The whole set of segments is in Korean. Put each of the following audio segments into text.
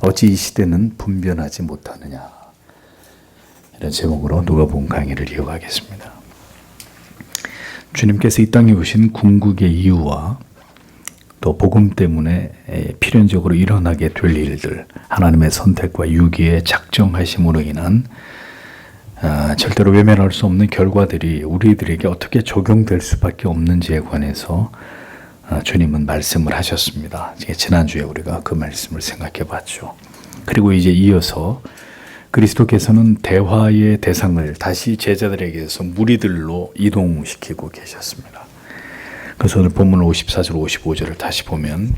어찌 이 시대는 분별하지 못하느냐. 이런 제목으로 누가복음 강의를 이어가겠습니다. 주님께서 이 땅에 오신 궁극의 이유와 또 복음 때문에 필연적으로 일어나게 될 일들, 하나님의 선택과 유기의 작정하심으로 인한 절대로 외면할 수 없는 결과들이 우리들에게 어떻게 적용될 수밖에 없는지에 관해서 주님은 말씀을 하셨습니다. 지난주에 우리가 그 말씀을 생각해 봤죠. 그리고 이제 이어서 그리스도께서는 대화의 대상을 다시 제자들에게서 무리들로 이동시키고 계셨습니다. 그래서 오늘 본문 54절 55절을 다시 보면,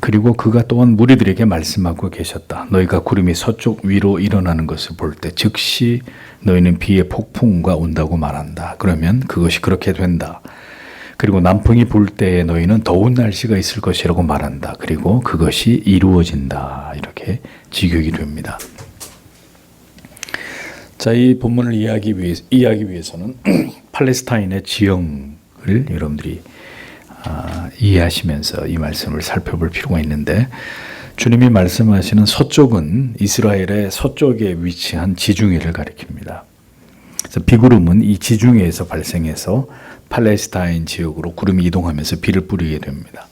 그리고 그가 또한 무리들에게 말씀하고 계셨다. 너희가 구름이 서쪽 위로 일어나는 것을 볼 때 즉시 너희는 비의 폭풍과 온다고 말한다. 그러면 그것이 그렇게 된다. 그리고 남풍이 불 때에 너희는 더운 날씨가 있을 것이라고 말한다. 그리고 그것이 이루어진다. 이렇게 직역이 됩니다. 자, 이 본문을 이해하기 위해서는 팔레스타인의 지형을 여러분들이 이해하시면서 이 말씀을 살펴볼 필요가 있는데, 주님이 말씀하시는 서쪽은 이스라엘의 서쪽에 위치한 지중해를 가리킵니다. 그래서 비구름은 이 지중해에서 발생해서 팔레스타인 지역으로 구름이 이동하면서 비를 뿌리게 됩니다.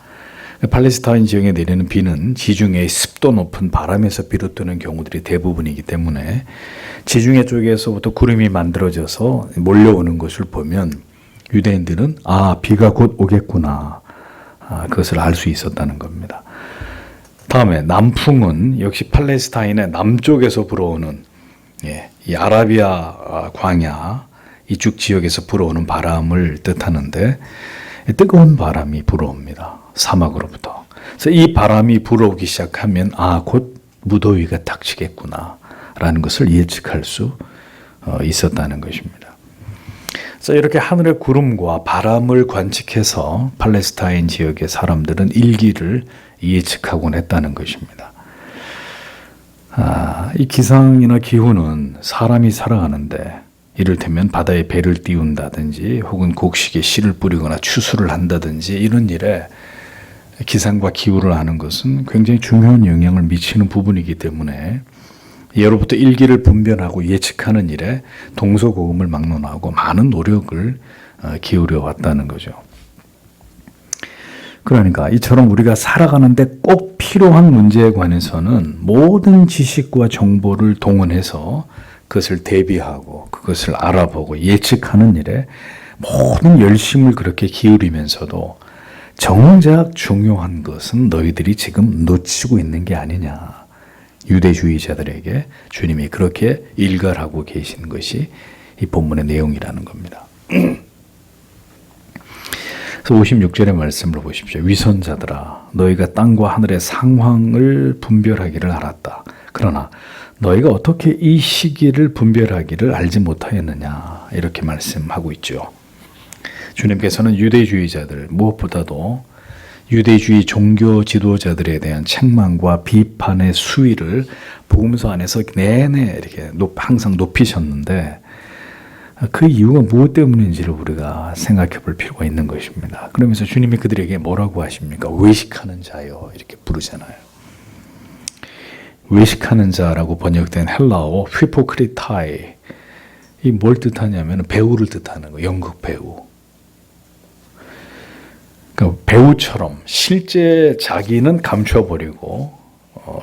팔레스타인 지역에 내리는 비는 지중해의 습도 높은 바람에서 비롯되는 경우들이 대부분이기 때문에 지중해 쪽에서부터 구름이 만들어져서 몰려오는 것을 보면 유대인들은 비가 곧 오겠구나, 그것을 알 수 있었다는 겁니다. 다음에 남풍은 역시 팔레스타인의 남쪽에서 불어오는 이 아라비아 광야 이쪽 지역에서 불어오는 바람을 뜻하는데, 뜨거운 바람이 불어옵니다. 사막으로부터. 그래서 이 바람이 불어오기 시작하면 곧 무더위가 닥치겠구나 라는 것을 예측할 수 있었다는 것입니다. 그래서 이렇게 하늘의 구름과 바람을 관측해서 팔레스타인 지역의 사람들은 일기를 예측하곤 했다는 것입니다. 이 기상이나 기후는 사람이 살아가는데, 이를테면 바다에 배를 띄운다든지 혹은 곡식에 씨를 뿌리거나 추수를 한다든지 이런 일에 기상과 기후를 아는 것은 굉장히 중요한 영향을 미치는 부분이기 때문에 예로부터 일기를 분별하고 예측하는 일에 동서고금을 막론하고 많은 노력을 기울여 왔다는 거죠. 그러니까 이처럼 우리가 살아가는데 꼭 필요한 문제에 관해서는 모든 지식과 정보를 동원해서 그것을 대비하고 그것을 알아보고 예측하는 일에 모든 열심을 그렇게 기울이면서도 정작 중요한 것은 너희들이 지금 놓치고 있는 게 아니냐. 유대주의자들에게 주님이 그렇게 일갈하고 계신 것이 이 본문의 내용이라는 겁니다. 그래서 56절의 말씀을 보십시오. 위선자들아, 너희가 땅과 하늘의 상황을 분별하기를 알았다. 그러나 너희가 어떻게 이 시기를 분별하기를 알지 못하였느냐. 이렇게 말씀하고 있죠. 주님께서는 유대주의자들, 무엇보다도 유대주의 종교 지도자들에 대한 책망과 비판의 수위를 복음서 안에서 내내 이렇게 항상 높이셨는데, 그 이유가 무엇 때문인지를 우리가 생각해 볼 필요가 있는 것입니다. 그러면서 주님이 그들에게 뭐라고 하십니까? 외식하는 자요, 이렇게 부르잖아요. 외식하는 자라고 번역된 헬라어 휘포크리타이, 이 뭘 뜻하냐면 배우를 뜻하는 거예요. 연극 배우. 그러니까 배우처럼 실제 자기는 감춰버리고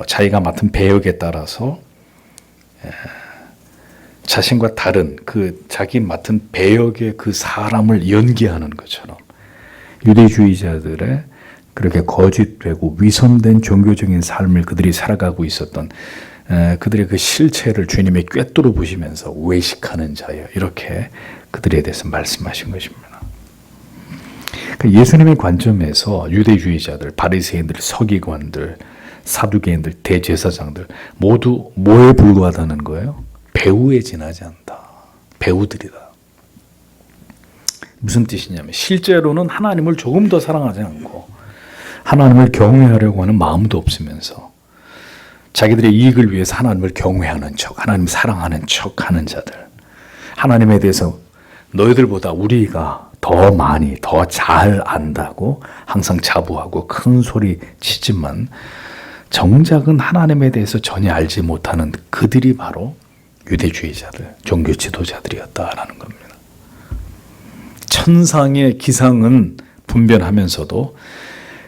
자기가 맡은 배역에 따라서 자신과 다른 그 자기 맡은 배역의 그 사람을 연기하는 것처럼 유대주의자들의 그렇게 거짓되고 위선된 종교적인 삶을 그들이 살아가고 있었던 그들의 그 실체를 주님이 꿰뚫어 보시면서 외식하는 자여, 이렇게 그들에 대해서 말씀하신 것입니다. 예수님의 관점에서 유대주의자들, 바리새인들, 서기관들, 사두개인들, 대제사장들 모두 뭐에 불과하다는 거예요? 배우에 지나지 않다. 배우들이다. 무슨 뜻이냐면 실제로는 하나님을 조금 더 사랑하지 않고 하나님을 경외하려고 하는 마음도 없으면서 자기들의 이익을 위해서 하나님을 경외하는 척, 하나님 사랑하는 척 하는 자들, 하나님에 대해서 너희들보다 우리가 더 많이 더 잘 안다고 항상 자부하고 큰 소리 치지만 정작은 하나님에 대해서 전혀 알지 못하는 그들이 바로 유대주의자들, 종교 지도자들이었다라는 겁니다. 천상의 기상은 분별하면서도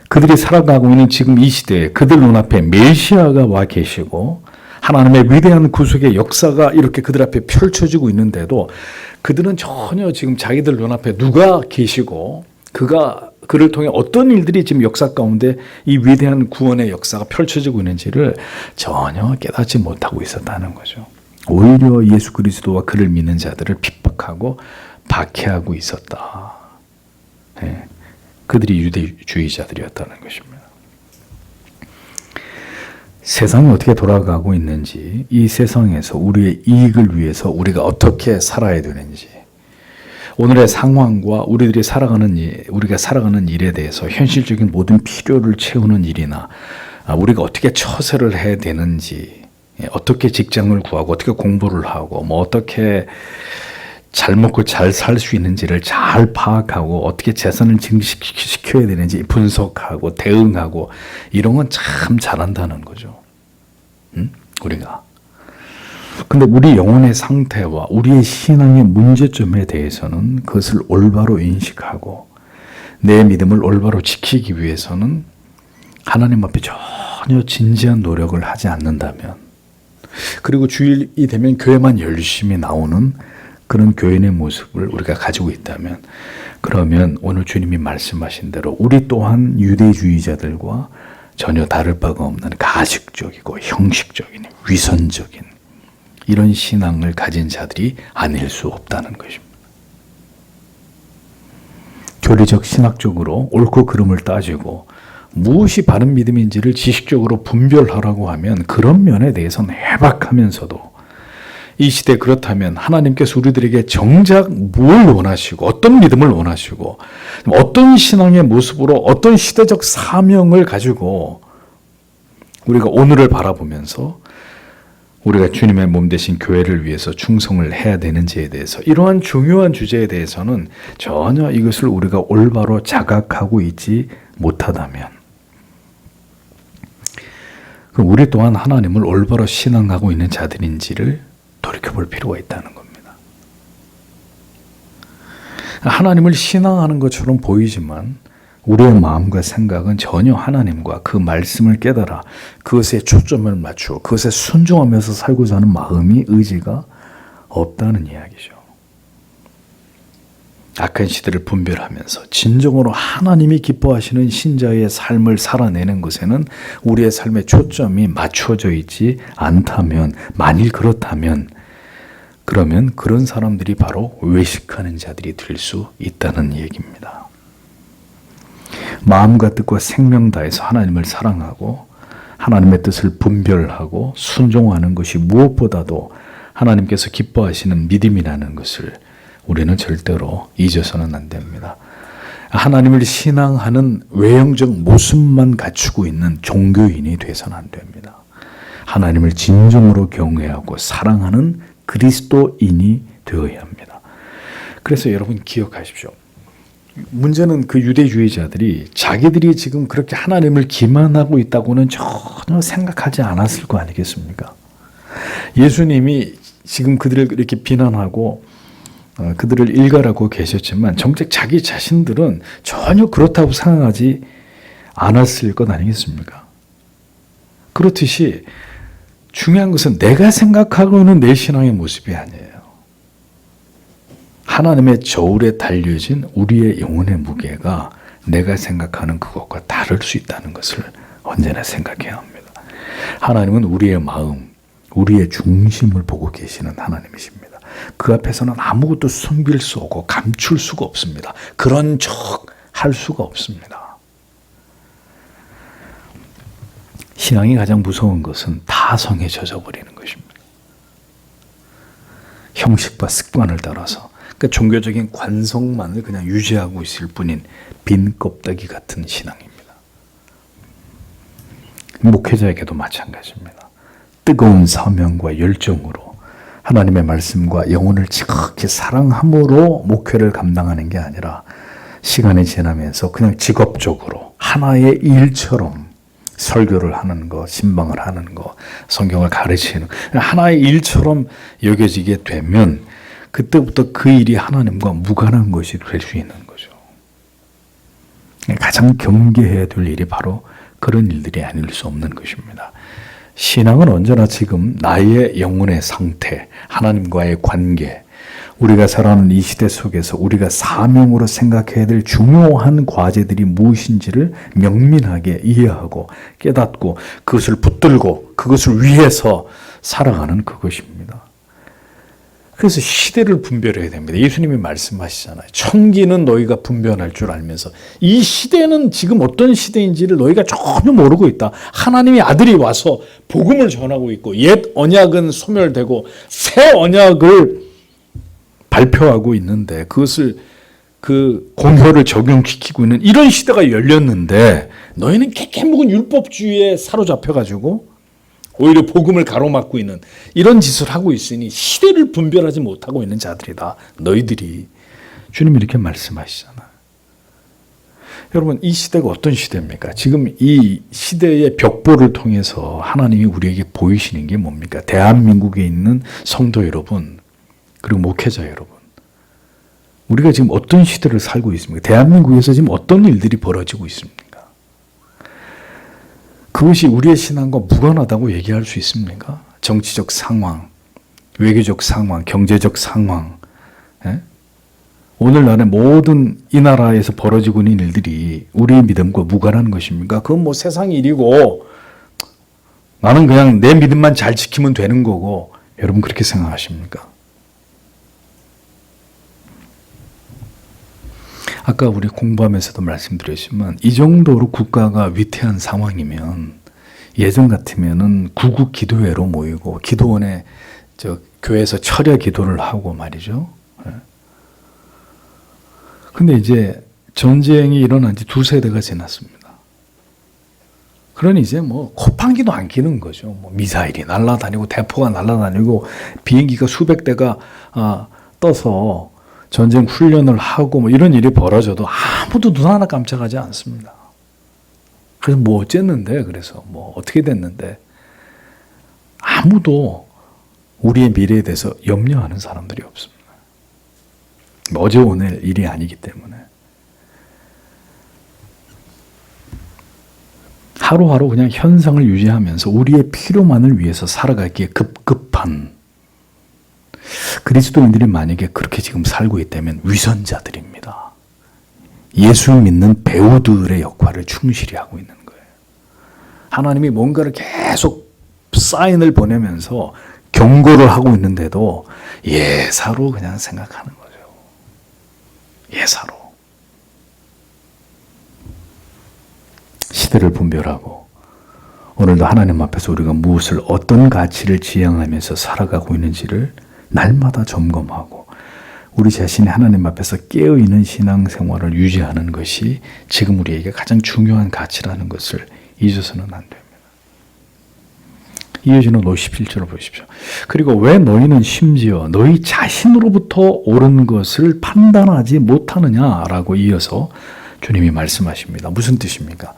그들이 살아가고 있는 지금 이 시대에 그들 눈앞에 메시아가 와 계시고 하나님의 위대한 구속의 역사가 이렇게 그들 앞에 펼쳐지고 있는데도 그들은 전혀 지금 자기들 눈앞에 누가 계시고 그를 통해 어떤 일들이 지금 역사 가운데 이 위대한 구원의 역사가 펼쳐지고 있는지를 전혀 깨닫지 못하고 있었다는 거죠. 오히려 예수 그리스도와 그를 믿는 자들을 핍박하고 박해하고 있었다. 네. 그들이 유대주의자들이었다는 것입니다. 세상이 어떻게 돌아가고 있는지, 이 세상에서 우리의 이익을 위해서 우리가 어떻게 살아야 되는지, 오늘의 상황과 우리가 살아가는 일에 대해서 현실적인 모든 필요를 채우는 일이나 우리가 어떻게 처세를 해야 되는지, 어떻게 직장을 구하고 어떻게 공부를 하고 어떻게 잘 먹고 잘 살 수 있는지를 잘 파악하고 어떻게 재산을 증식시켜야 되는지 분석하고 대응하고 이런 건 참 잘한다는 거죠. 우리가. 근데 우리 영혼의 상태와 우리의 신앙의 문제점에 대해서는 그것을 올바로 인식하고 내 믿음을 올바로 지키기 위해서는 하나님 앞에 전혀 진지한 노력을 하지 않는다면, 그리고 주일이 되면 교회만 열심히 나오는 그런 교인의 모습을 우리가 가지고 있다면, 그러면 오늘 주님이 말씀하신 대로 우리 또한 유대주의자들과 전혀 다를 바가 없는 가식적이고 형식적인 위선적인 이런 신앙을 가진 자들이 아닐 수 없다는 것입니다. 교리적 신학적으로 옳고 그름을 따지고 무엇이 바른 믿음인지를 지식적으로 분별하라고 하면 그런 면에 대해서는 해박하면서도, 이 시대 그렇다면 하나님께서 우리들에게 정작 뭘 원하시고 어떤 믿음을 원하시고 어떤 신앙의 모습으로 어떤 시대적 사명을 가지고 우리가 오늘을 바라보면서 우리가 주님의 몸 되신 교회를 위해서 충성을 해야 되는지에 대해서, 이러한 중요한 주제에 대해서는 전혀 이것을 우리가 올바로 자각하고 있지 못하다면, 그럼 우리 또한 하나님을 올바로 신앙하고 있는 자들인지를 돌이켜볼 필요가 있다는 겁니다. 하나님을 신앙하는 것처럼 보이지만 우리의 마음과 생각은 전혀 하나님과 그 말씀을 깨달아 그것에 초점을 맞추고 그것에 순종하면서 살고자 하는 마음이, 의지가 없다는 이야기죠. 악한 시대를 분별하면서 진정으로 하나님이 기뻐하시는 신자의 삶을 살아내는 것에는 우리의 삶의 초점이 맞춰져 있지 않다면, 만일 그렇다면, 그러면 그런 사람들이 바로 외식하는 자들이 될 수 있다는 얘기입니다. 마음과 뜻과 생명 다해서 하나님을 사랑하고 하나님의 뜻을 분별하고 순종하는 것이 무엇보다도 하나님께서 기뻐하시는 믿음이라는 것을 우리는 절대로 잊어서는 안 됩니다. 하나님을 신앙하는 외형적 모습만 갖추고 있는 종교인이 돼서는 안 됩니다. 하나님을 진정으로 경외하고 사랑하는 그리스도인이 되어야 합니다. 그래서 여러분 기억하십시오. 문제는 그 유대주의자들이 자기들이 지금 그렇게 하나님을 기만하고 있다고는 전혀 생각하지 않았을 거 아니겠습니까? 예수님이 지금 그들을 이렇게 비난하고 그들을 일갈하고 계셨지만 정작 자기 자신들은 전혀 그렇다고 생각하지 않았을 것 아니겠습니까? 그렇듯이 중요한 것은 내가 생각하고 있는 내 신앙의 모습이 아니에요. 하나님의 저울에 달려진 우리의 영혼의 무게가 내가 생각하는 그것과 다를 수 있다는 것을 언제나 생각해야 합니다. 하나님은 우리의 마음, 우리의 중심을 보고 계시는 하나님이십니다. 그 앞에서는 아무것도 숨길 수 없고 감출 수가 없습니다. 그런 척 할 수가 없습니다. 신앙이 가장 무서운 것은 타성에 젖어버리는 것입니다. 형식과 습관을 따라서, 그러니까 종교적인 관성만을 그냥 유지하고 있을 뿐인 빈 껍데기 같은 신앙입니다. 목회자에게도 마찬가지입니다. 뜨거운 사명과 열정으로 하나님의 말씀과 영혼을 지극히 사랑함으로 목회를 감당하는 게 아니라 시간이 지나면서 그냥 직업적으로 하나의 일처럼 설교를 하는 거, 신방을 하는 거, 성경을 가르치는 거, 하나의 일처럼 여겨지게 되면 그때부터 그 일이 하나님과 무관한 것이 될 수 있는 거죠. 가장 경계해야 될 일이 바로 그런 일들이 아닐 수 없는 것입니다. 신앙은 언제나 지금 나의 영혼의 상태, 하나님과의 관계, 우리가 살아가는 이 시대 속에서 우리가 사명으로 생각해야 될 중요한 과제들이 무엇인지를 명민하게 이해하고 깨닫고 그것을 붙들고 그것을 위해서 살아가는 그것입니다. 그래서 시대를 분별해야 됩니다. 예수님이 말씀하시잖아요. 천기는 너희가 분별할 줄 알면서 이 시대는 지금 어떤 시대인지를 너희가 전혀 모르고 있다. 하나님의 아들이 와서 복음을 전하고 있고 옛 언약은 소멸되고 새 언약을 발표하고 있는데 그것을 그 공효를 적용시키고 있는 이런 시대가 열렸는데 너희는 깨깨묵은 율법주의에 사로잡혀가지고 오히려 복음을 가로막고 있는 이런 짓을 하고 있으니 시대를 분별하지 못하고 있는 자들이다. 너희들이. 주님이 이렇게 말씀하시잖아요. 여러분 이 시대가 어떤 시대입니까? 지금 이 시대의 벽보를 통해서 하나님이 우리에게 보이시는 게 뭡니까? 대한민국에 있는 성도 여러분 그리고 목회자 여러분 우리가 지금 어떤 시대를 살고 있습니까? 대한민국에서 지금 어떤 일들이 벌어지고 있습니까? 그것이 우리의 신앙과 무관하다고 얘기할 수 있습니까? 정치적 상황, 외교적 상황, 경제적 상황, 오늘날의 모든 이 나라에서 벌어지고 있는 일들이 우리의 믿음과 무관한 것입니까? 그건 뭐 세상 일이고 나는 그냥 내 믿음만 잘 지키면 되는 거고 여러분 그렇게 생각하십니까? 아까 우리 공부하면서도 말씀드렸지만 이 정도로 국가가 위태한 상황이면 예전 같으면은 구국 기도회로 모이고 기도원에 교회에서 철야 기도를 하고 말이죠. 근데 이제 전쟁이 일어난 지 2세대가 지났습니다. 그러니 이제 뭐 코판기도 안 끼는 거죠. 뭐 미사일이 날아다니고 대포가 날아다니고 비행기가 수백 대가 떠서 전쟁 훈련을 하고 뭐 이런 일이 벌어져도 아무도 눈 하나 깜짝하지 않습니다. 그래서 뭐 어쨌는데 그래서 뭐 어떻게 됐는데 아무도 우리의 미래에 대해서 염려하는 사람들이 없습니다. 어제 오늘 일이 아니기 때문에 하루하루 그냥 현상을 유지하면서 우리의 필요만을 위해서 살아가기에 급급한 그리스도인들이 만약에 그렇게 지금 살고 있다면 위선자들입니다. 예수 믿는 배우들의 역할을 충실히 하고 있는 거예요. 하나님이 뭔가를 계속 사인을 보내면서 경고를 하고 있는데도 예사로 그냥 생각하는 거죠. 예사로. 시대를 분별하고 오늘도 하나님 앞에서 우리가 무엇을 어떤 가치를 지향하면서 살아가고 있는지를 날마다 점검하고 우리 자신이 하나님 앞에서 깨어있는 신앙생활을 유지하는 것이 지금 우리에게 가장 중요한 가치라는 것을 잊어서는 안 됩니다. 이어지는 57절을 보십시오. 그리고 왜 너희는 심지어 너희 자신으로부터 옳은 것을 판단하지 못하느냐라고 이어서 주님이 말씀하십니다. 무슨 뜻입니까?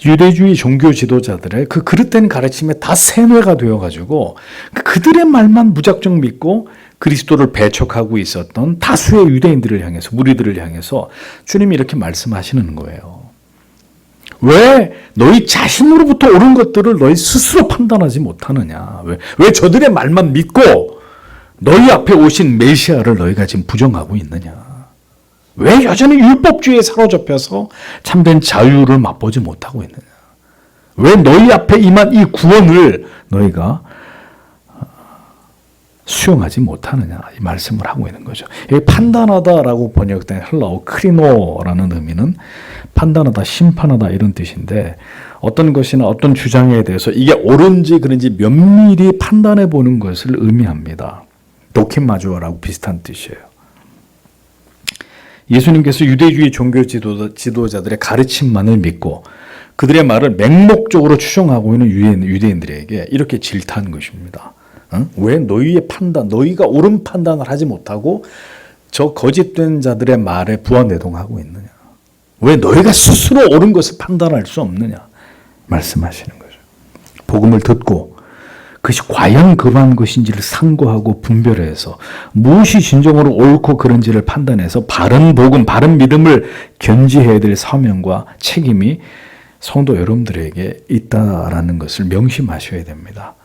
유대주의 종교 지도자들의 그 그릇된 가르침에 다 세뇌가 되어가지고 그들의 말만 무작정 믿고 그리스도를 배척하고 있었던 다수의 유대인들을 향해서 무리들을 향해서 주님이 이렇게 말씀하시는 거예요. 왜 너희 자신으로부터 옳은 것들을 너희 스스로 판단하지 못하느냐? 왜 저들의 말만 믿고 너희 앞에 오신 메시아를 너희가 지금 부정하고 있느냐? 왜 여전히 율법주의에 사로잡혀서 참된 자유를 맛보지 못하고 있느냐? 왜 너희 앞에 임한 이 구원을 너희가 수용하지 못하느냐? 이 말씀을 하고 있는 거죠. 여기 판단하다라고 번역된 헬라어 크리노라는 의미는 판단하다, 심판하다 이런 뜻인데 어떤 것이나 어떤 주장에 대해서 이게 옳은지 그런지 면밀히 판단해 보는 것을 의미합니다. 도키마주어라고 비슷한 뜻이에요. 예수님께서 유대주의 종교 지도자들의 가르침만을 믿고 그들의 말을 맹목적으로 추종하고 있는 유대인들에게 이렇게 질타한 것입니다. 왜 너희의 판단, 너희가 옳은 판단을 하지 못하고 저 거짓된 자들의 말에 부하내동하고 있느냐? 왜 너희가 스스로 옳은 것을 판단할 수 없느냐? 말씀하시는 거죠. 복음을 듣고 그것이 과연 그러한 것인지를 상고하고 분별해서 무엇이 진정으로 옳고 그른지를 판단해서 바른 복음, 바른 믿음을 견지해야 될 사명과 책임이 성도 여러분들에게 있다라는 것을 명심하셔야 됩니다.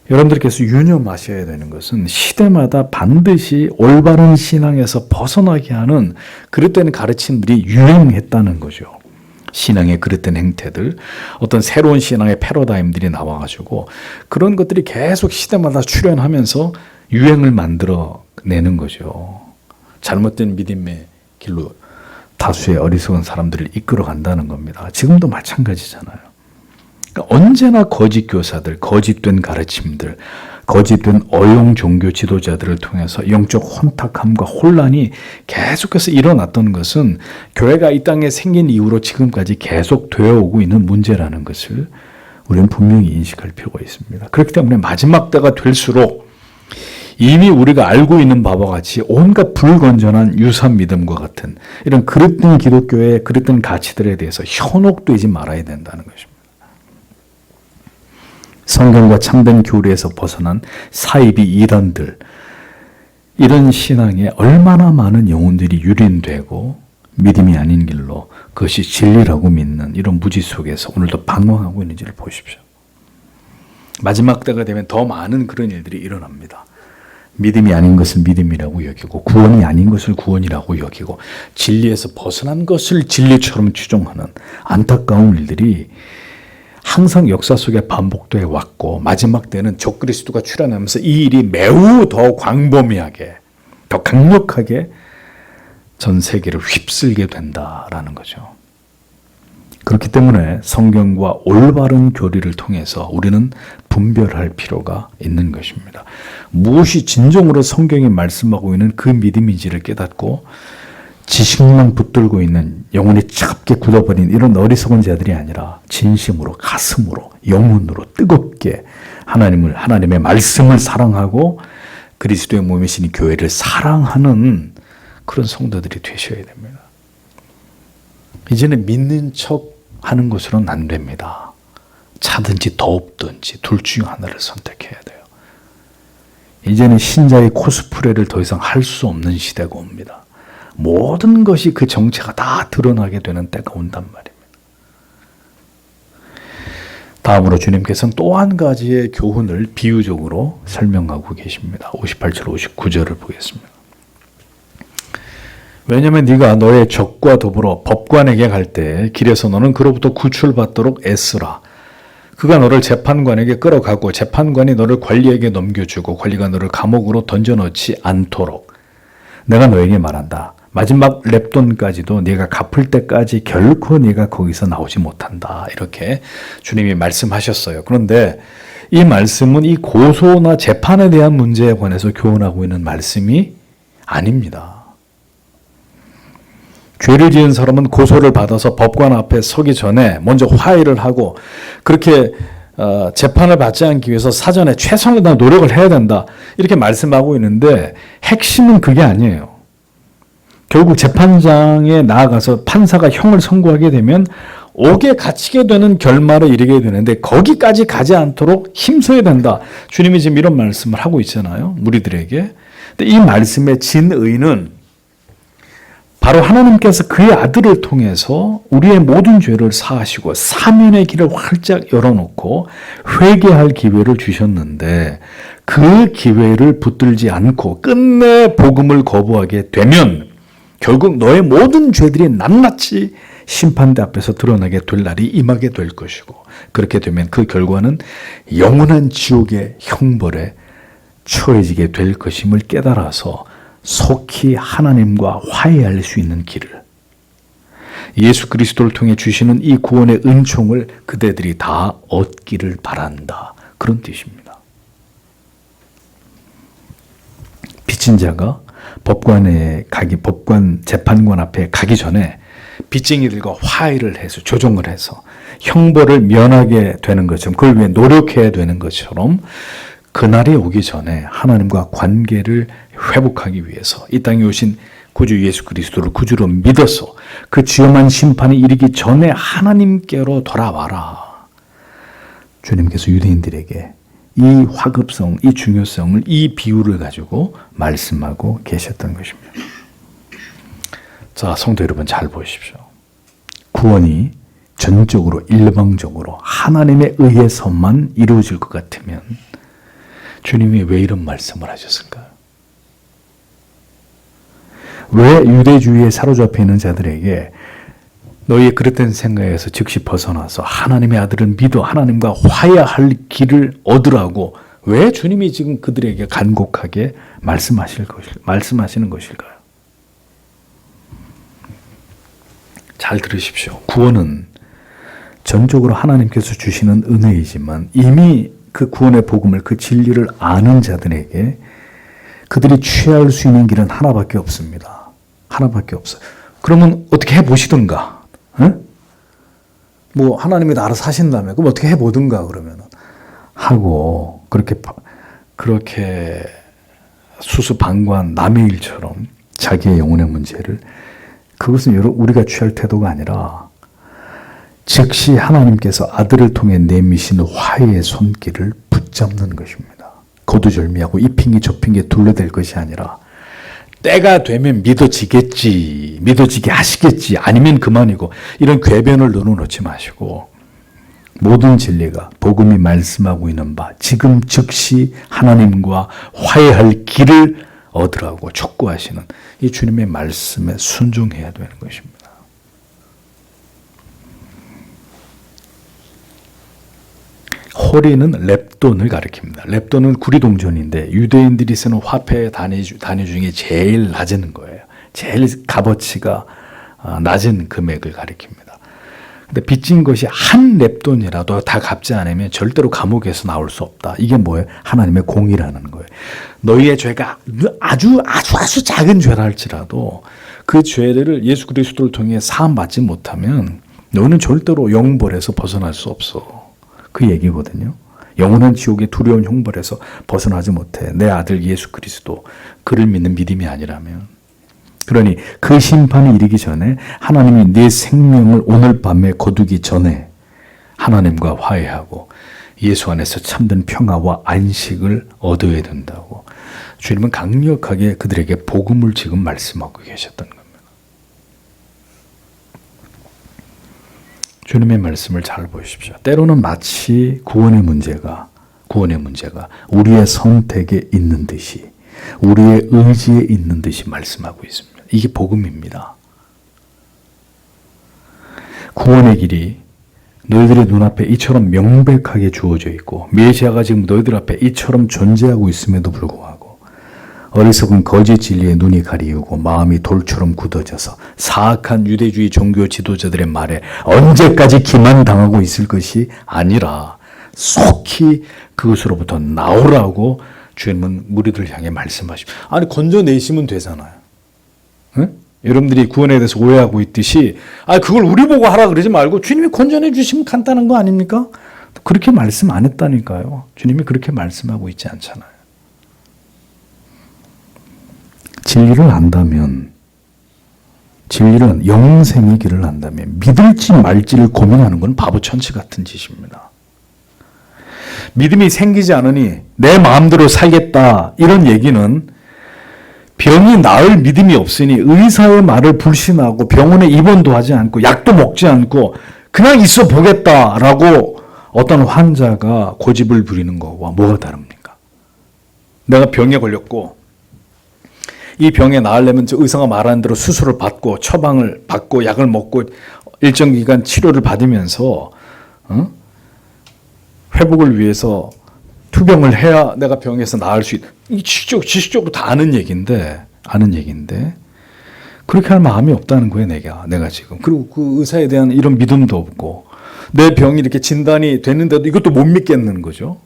여러분들께서 유념하셔야 되는 것은 시대마다 반드시 올바른 신앙에서 벗어나게 하는 그릇된 가르침들이 유행했다는 거죠. 신앙의 그릇된 행태들, 어떤 새로운 신앙의 패러다임들이 나와가지고 그런 것들이 계속 시대마다 출현하면서 유행을 만들어내는 거죠. 잘못된 믿음의 길로 다수의 어리석은 사람들을 이끌어 간다는 겁니다. 지금도 마찬가지잖아요. 그러니까 언제나 거짓 교사들, 거짓된 가르침들, 거짓된 어용 종교 지도자들을 통해서 영적 혼탁함과 혼란이 계속해서 일어났던 것은 교회가 이 땅에 생긴 이후로 지금까지 계속 되어 오고 있는 문제라는 것을 우리는 분명히 인식할 필요가 있습니다. 그렇기 때문에 마지막 때가 될수록 이미 우리가 알고 있는 바와 같이 온갖 불건전한 유사 믿음과 같은 이런 그릇된 기독교의 그릇된 가치들에 대해서 현혹되지 말아야 된다는 것입니다. 성경과 참된 교리에서 벗어난 사이비 이단들, 이런 신앙에 얼마나 많은 영혼들이 유린되고 믿음이 아닌 길로 그것이 진리라고 믿는 이런 무지 속에서 오늘도 방황하고 있는지를 보십시오. 마지막 때가 되면 더 많은 그런 일들이 일어납니다. 믿음이 아닌 것을 믿음이라고 여기고 구원이 아닌 것을 구원이라고 여기고 진리에서 벗어난 것을 진리처럼 추종하는 안타까운 일들이 항상 역사 속에 반복되어 왔고 마지막 때는 적그리스도가 출현하면서 이 일이 매우 더 광범위하게 더 강력하게 전 세계를 휩쓸게 된다라는 거죠. 그렇기 때문에 성경과 올바른 교리를 통해서 우리는 분별할 필요가 있는 것입니다. 무엇이 진정으로 성경이 말씀하고 있는 그 믿음인지를 깨닫고 지식만 붙들고 있는 영혼이 차갑게 굳어버린 이런 어리석은 자들이 아니라 진심으로 가슴으로 영혼으로 뜨겁게 하나님의 말씀을 사랑하고 그리스도의 몸이신 이 교회를 사랑하는 그런 성도들이 되셔야 됩니다. 이제는 믿는 척 하는 것으로는 안 됩니다. 차든지 더웁든지 둘 중 하나를 선택해야 돼요. 이제는 신자의 코스프레를 더 이상 할 수 없는 시대가 옵니다. 모든 것이 그 정체가 다 드러나게 되는 때가 온단 말입니다. 다음으로 주님께서는 또 한 가지의 교훈을 비유적으로 설명하고 계십니다. 58절, 59절을 보겠습니다. 왜냐하면 네가 너의 적과 더불어 법관에게 갈 때 길에서 너는 그로부터 구출받도록 애쓰라. 그가 너를 재판관에게 끌어가고 재판관이 너를 관리에게 넘겨주고 관리가 너를 감옥으로 던져넣지 않도록 내가 너에게 말한다. 마지막 렙돈까지도 네가 갚을 때까지 결코 네가 거기서 나오지 못한다. 이렇게 주님이 말씀하셨어요. 그런데 이 말씀은 이 고소나 재판에 대한 문제에 관해서 교훈하고 있는 말씀이 아닙니다. 죄를 지은 사람은 고소를 받아서 법관 앞에 서기 전에 먼저 화해를 하고 그렇게 재판을 받지 않기 위해서 사전에 최선을 다해 노력을 해야 된다. 이렇게 말씀하고 있는데 핵심은 그게 아니에요. 결국 재판장에 나아가서 판사가 형을 선고하게 되면 옥에 갇히게 되는 결말에 이르게 되는데 거기까지 가지 않도록 힘써야 된다. 주님이 지금 이런 말씀을 하고 있잖아요. 무리들에게. 근데 이 말씀의 진의는 바로 하나님께서 그의 아들을 통해서 우리의 모든 죄를 사하시고 사면의 길을 활짝 열어놓고 회개할 기회를 주셨는데 그 기회를 붙들지 않고 끝내 복음을 거부하게 되면 결국 너의 모든 죄들이 낱낱이 심판대 앞에서 드러나게 될 날이 임하게 될 것이고 그렇게 되면 그 결과는 영원한 지옥의 형벌에 처해지게 될 것임을 깨달아서 속히 하나님과 화해할 수 있는 길을 예수 그리스도를 통해 주시는 이 구원의 은총을 그대들이 다 얻기를 바란다. 그런 뜻입니다. 빚진 자가 법관 재판관 앞에 가기 전에 빚쟁이들과 화해를 해서 조정을 해서 형벌을 면하게 되는 것처럼 그걸 위해 노력해야 되는 것처럼 그날이 오기 전에 하나님과 관계를 회복하기 위해서 이 땅에 오신 구주 예수 그리스도를 구주로 믿어서 그 주엄한 심판이 이르기 전에 하나님께로 돌아와라. 주님께서 유대인들에게 이 화급성, 이 중요성을, 이 비유를 가지고 말씀하고 계셨던 것입니다. 자, 성도 여러분 잘 보십시오. 구원이 전적으로 일방적으로 하나님에 의해서만 이루어질 것 같으면 주님이 왜 이런 말씀을 하셨을까요? 왜 유대주의에 사로잡혀 있는 자들에게 너희의 그릇된 생각에서 즉시 벗어나서 하나님의 아들을 믿어 하나님과 화해할 길을 얻으라고 왜 주님이 지금 그들에게 간곡하게 말씀하시는 것일까요? 잘 들으십시오. 구원은 전적으로 하나님께서 주시는 은혜이지만 이미 그 구원의 복음을, 그 진리를 아는 자들에게 그들이 취할 수 있는 길은 하나밖에 없습니다. 하나밖에 없어요. 그러면 어떻게 해보시든가. 응? 뭐 하나님이 알아서 하신다며. 그럼 어떻게 해보든가 그러면 하고 그렇게 수수방관 남의 일처럼 자기의 영혼의 문제를, 그것은 우리가 취할 태도가 아니라 즉시 하나님께서 아들을 통해 내미신 화해의 손길을 붙잡는 것입니다. 거두절미하고 이 핑계 저 핑계 둘러댈 것이 아니라 때가 되면 믿어지게 하시겠지, 아니면 그만이고, 이런 궤변을 넣어놓지 마시고 모든 진리가 복음이 말씀하고 있는 바 지금 즉시 하나님과 화해할 길을 얻으라고 촉구하시는 이 주님의 말씀에 순종해야 되는 것입니다. 호리는 렙돈을 가리킵니다. 렙돈은 구리동전인데 유대인들이 쓰는 화폐 단위 중에 제일 낮은 거예요. 제일 값어치가 낮은 금액을 가리킵니다. 근데 빚진 것이 한 렙돈이라도 다 갚지 않으면 절대로 감옥에서 나올 수 없다. 이게 뭐예요? 하나님의 공의라는 거예요. 너희의 죄가 아주 작은 죄라 할지라도 그 죄를 예수 그리스도를 통해 사함받지 못하면 너는 절대로 영벌에서 벗어날 수 없어. 그 얘기거든요. 영원한 지옥의 두려운 형벌에서 벗어나지 못해. 내 아들 예수 그리스도, 그를 믿는 믿음이 아니라면. 그러니 그 심판이 이르기 전에 하나님이 네 생명을 오늘 밤에 거두기 전에 하나님과 화해하고 예수 안에서 참된 평화와 안식을 얻어야 된다고 주님은 강력하게 그들에게 복음을 지금 말씀하고 계셨던 겁니다. 주님의 말씀을 잘 보십시오. 때로는 마치 구원의 문제가 우리의 선택에 있는 듯이, 우리의 의지에 있는 듯이 말씀하고 있습니다. 이게 복음입니다. 구원의 길이 너희들의 눈앞에 이처럼 명백하게 주어져 있고 메시아가 지금 너희들 앞에 이처럼 존재하고 있음에도 불구하고 어리석은 거짓 진리에 눈이 가리우고 마음이 돌처럼 굳어져서 사악한 유대주의 종교 지도자들의 말에 언제까지 기만당하고 있을 것이 아니라 속히 그것으로부터 나오라고 주님은 무리들을 향해 말씀하십니다. 아니 건져내시면 되잖아요. 응? 여러분들이 구원에 대해서 오해하고 있듯이 그걸 우리 보고 하라 그러지 말고 주님이 건져내 주시면 간단한 거 아닙니까? 그렇게 말씀 안 했다니까요. 주님이 그렇게 말씀하고 있지 않잖아요. 진리를 안다면, 진리는 영생의 길을 안다면 믿을지 말지를 고민하는 건 바보천치 같은 짓입니다. 믿음이 생기지 않으니 내 마음대로 살겠다, 이런 얘기는 병이 나을 믿음이 없으니 의사의 말을 불신하고 병원에 입원도 하지 않고 약도 먹지 않고 그냥 있어 보겠다라고 어떤 환자가 고집을 부리는 것과 뭐가 다릅니까? 내가 병에 걸렸고 이 병에 나으려면 저 의사가 말하는 대로 수술을 받고 처방을 받고 약을 먹고 일정 기간 치료를 받으면서 회복을 위해서 투병을 해야 내가 병에서 나을 수 있다. 이 지식적으로 다 아는 얘기인데 그렇게 할 마음이 없다는 거예요, 내가 지금. 그리고 그 의사에 대한 이런 믿음도 없고 내 병이 이렇게 진단이 됐는데도 이것도 못 믿겠는 거죠.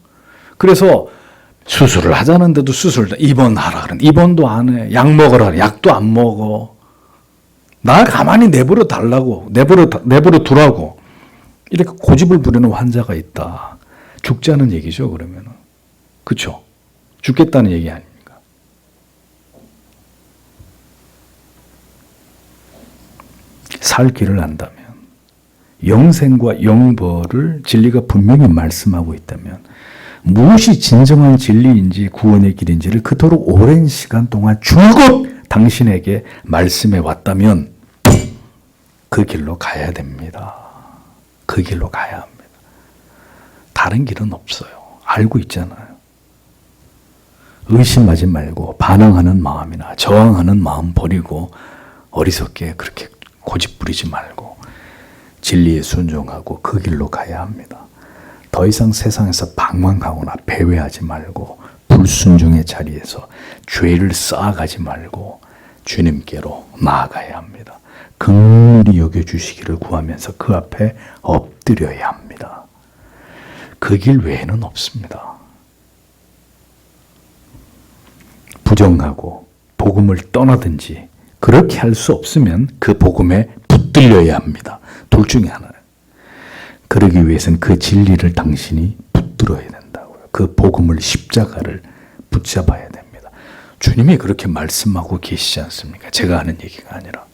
그래서 수술을 하자는데도 입원하라 그러는 입원도 안 해. 약 먹으라 약도 안 먹어. 나 가만히 내버려 달라고, 내버려 두라고 이렇게 고집을 부리는 환자가 있다. 죽자는 얘기죠, 그러면은. 그렇죠? 죽겠다는 얘기 아닙니까? 살 길을 안다면 영생과 영벌을 진리가 분명히 말씀하고 있다면 무엇이 진정한 진리인지 구원의 길인지를 그토록 오랜 시간 동안 줄곧 당신에게 말씀해 왔다면 그 길로 가야 됩니다. 그 길로 가야 합니다. 다른 길은 없어요. 알고 있잖아요. 의심하지 말고 반항하는 마음이나 저항하는 마음 버리고 어리석게 그렇게 고집 부리지 말고 진리에 순종하고 그 길로 가야 합니다. 더 이상 세상에서 방황하거나 배회하지 말고 불순종의 자리에서 죄를 쌓아가지 말고 주님께로 나아가야 합니다. 긍휼히 여겨주시기를 구하면서 그 앞에 엎드려야 합니다. 그 길 외에는 없습니다. 부정하고 복음을 떠나든지 그렇게 할 수 없으면 그 복음에 붙들려야 합니다. 둘 중에 하나는. 그러기 위해서는 그 진리를 당신이 붙들어야 된다고요. 그 복음을 십자가를 붙잡아야 됩니다. 주님이 그렇게 말씀하고 계시지 않습니까? 제가 하는 얘기가 아니라.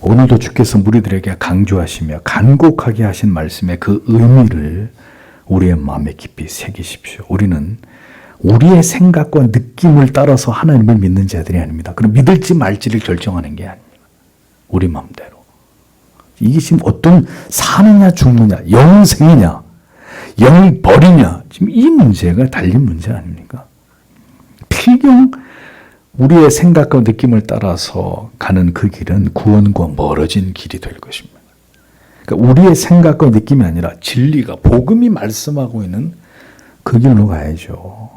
오늘도 주께서 무리들에게 강조하시며 간곡하게 하신 말씀의 그 의미를 우리의 마음에 깊이 새기십시오. 우리는 우리의 생각과 느낌을 따라서 하나님을 믿는 자들이 아닙니다. 그럼 믿을지 말지를 결정하는 게 아닙니다. 우리 마음대로. 이게 지금 어떤 사느냐 죽느냐, 영생이냐, 영벌이냐, 지금 이 문제가 달린 문제 아닙니까? 필경 우리의 생각과 느낌을 따라서 가는 그 길은 구원과 멀어진 길이 될 것입니다. 그러니까 우리의 생각과 느낌이 아니라 진리가 복음이 말씀하고 있는 그 길로 가야죠.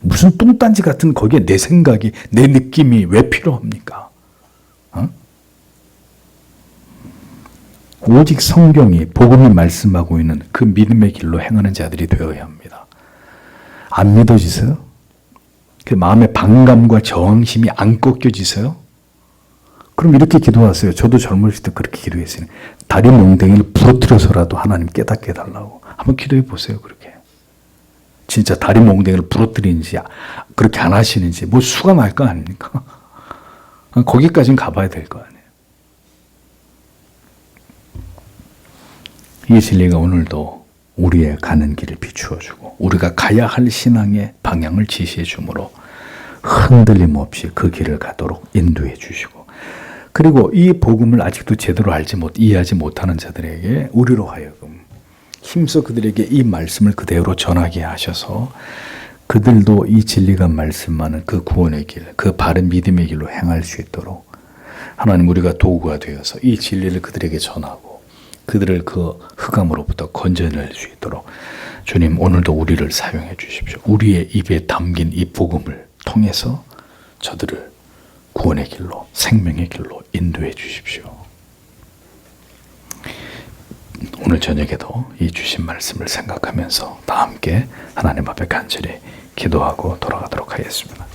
무슨 뚱딴지 같은 거기에 내 생각이 내 느낌이 왜 필요합니까? 오직 성경이 복음이 말씀하고 있는 그 믿음의 길로 행하는 자들이 되어야 합니다. 안 믿어지세요? 그 마음의 반감과 저항심이 안 꺾여지세요? 그럼 이렇게 기도하세요. 저도 젊었을 때 그렇게 기도했어요. 다리 몽댕이를 부러뜨려서라도 하나님 깨닫게 해달라고. 한번 기도해 보세요. 그렇게. 진짜 다리 몽댕이를 부러뜨리는지 그렇게 안 하시는지 뭐 수가 날 거 아닙니까? 거기까지는 가봐야 될 거 아니에요. 이 진리가 오늘도 우리의 가는 길을 비추어 주고 우리가 가야 할 신앙의 방향을 지시해 주므로 흔들림 없이 그 길을 가도록 인도해 주시고 그리고 이 복음을 아직도 제대로 이해하지 못하는 자들에게 우리로 하여금 힘써 그들에게 이 말씀을 그대로 전하게 하셔서 그들도 이 진리가 말씀하는 그 구원의 길, 그 바른 믿음의 길로 행할 수 있도록 하나님 우리가 도구가 되어서 이 진리를 그들에게 전하고 그들을 그 흑암으로부터 건져낼 수 있도록 주님 오늘도 우리를 사용해 주십시오. 우리의 입에 담긴 이 복음을 통해서 저들을 구원의 길로 생명의 길로 인도해 주십시오. 오늘 저녁에도 이 주신 말씀을 생각하면서 다 함께 하나님 앞에 간절히 기도하고 돌아가도록 하겠습니다.